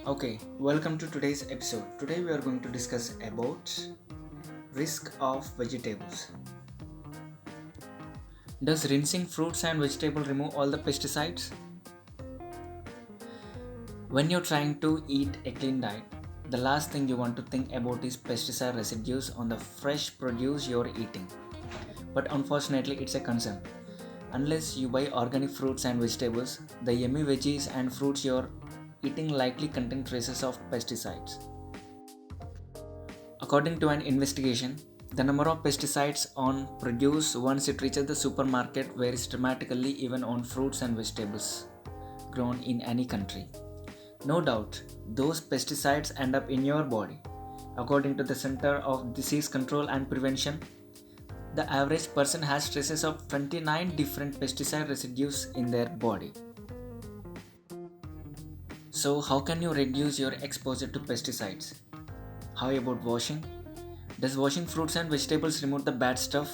Okay, welcome to today's episode. Today we are going to discuss about risk of vegetables. Does rinsing fruits and vegetables remove all the pesticides? When you're trying to eat a clean diet, the last thing you want to think about is pesticide residues on the fresh produce you're eating. But unfortunately, it's a concern. Unless you buy organic fruits and vegetables, the yummy veggies and fruits you're eating likely contain traces of pesticides. According to an investigation, the number of pesticides on produce once it reaches the supermarket varies dramatically even on fruits and vegetables grown in any country. No doubt, those pesticides end up in your body. According to the Center of Disease Control and Prevention, the average person has traces of 29 different pesticide residues in their body. So, how can you reduce your exposure to pesticides? How about washing? Does washing fruits and vegetables remove the bad stuff?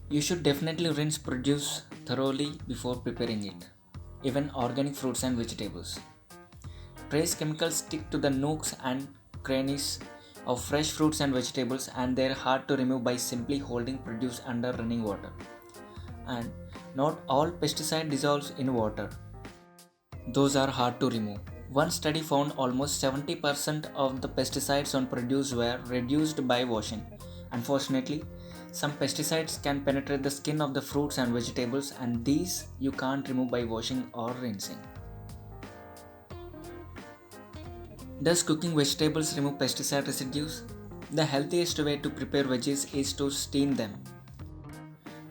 You should definitely rinse produce thoroughly before preparing it, even organic fruits and vegetables. Trace chemicals stick to the nooks and crannies of fresh fruits and vegetables, and they're hard to remove by simply holding produce under running water. And not all pesticide dissolves in water. Those are hard to remove. One study found almost 70% of the pesticides on produce were reduced by washing. Unfortunately, some pesticides can penetrate the skin of the fruits and vegetables, and these you can't remove by washing or rinsing. Does cooking vegetables remove pesticide residues? The healthiest way to prepare veggies is to steam them.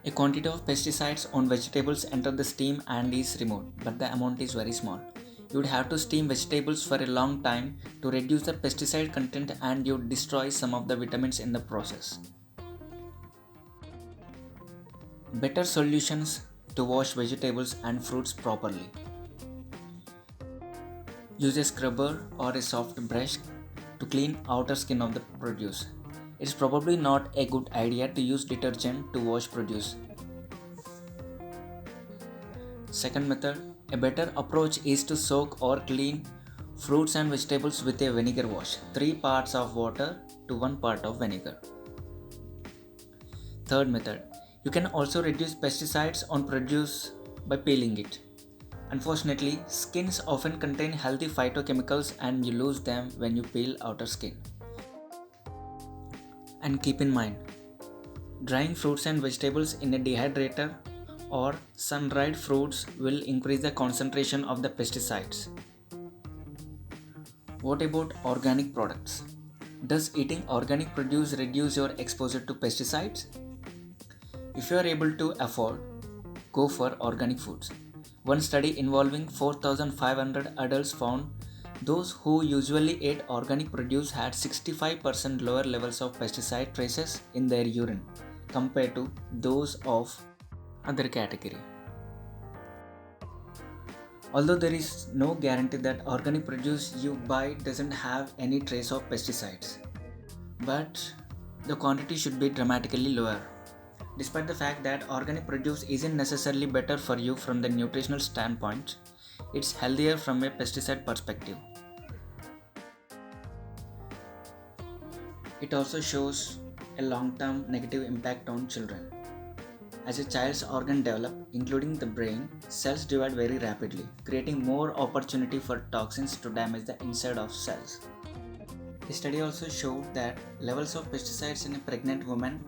A quantity of pesticides on vegetables enter the steam and is removed, but the amount is very small. You would have to steam vegetables for a long time to reduce the pesticide content, and you would destroy some of the vitamins in the process. Better solutions to wash vegetables and fruits properly. Use a scrubber or a soft brush to clean outer skin of the produce. It's probably not a good idea to use detergent to wash produce. Second method, a better approach is to soak or clean fruits and vegetables with a vinegar wash, 3 parts of water to 1 part of vinegar. Third method, you can also reduce pesticides on produce by peeling it. Unfortunately, skins often contain healthy phytochemicals and you lose them when you peel outer skin. And keep in mind, drying fruits and vegetables in a dehydrator or sun-dried fruits will increase the concentration of the pesticides. What about organic products? Does eating organic produce reduce your exposure to pesticides? If you are able to afford, go for organic foods. One study involving 4,500 adults found those who usually ate organic produce had 65% lower levels of pesticide traces in their urine compared to those of other category. Although there is no guarantee that organic produce you buy doesn't have any trace of pesticides, but the quantity should be dramatically lower. Despite the fact that organic produce isn't necessarily better for you from the nutritional standpoint, it's healthier from a pesticide perspective. It also shows a long-term negative impact on children. As a child's organ develop, including the brain, cells divide very rapidly, creating more opportunity for toxins to damage the inside of cells. A study also showed that levels of pesticides in a pregnant woman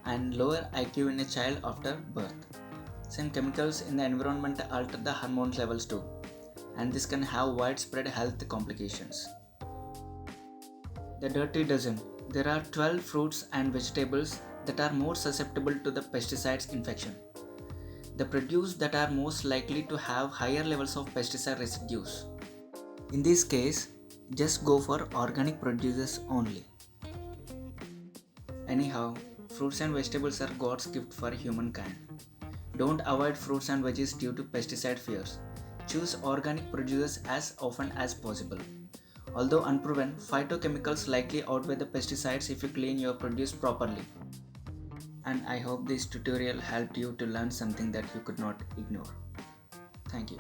and lower IQ in a child after birth. Some chemicals in the environment alter the hormone levels too, and this can have widespread health complications. The dirty dozen. There are 12 fruits and vegetables that are more susceptible to the pesticides infection. The produce that are most likely to have higher levels of pesticide residues. In this case, just go for organic produces only. Anyhow, fruits and vegetables are God's gift for humankind. Don't avoid fruits and veggies due to pesticide fears. Choose organic produces as often as possible. Although unproven, phytochemicals likely outweigh the pesticides if you clean your produce properly. And I hope this tutorial helped you to learn something that you could not ignore. Thank you.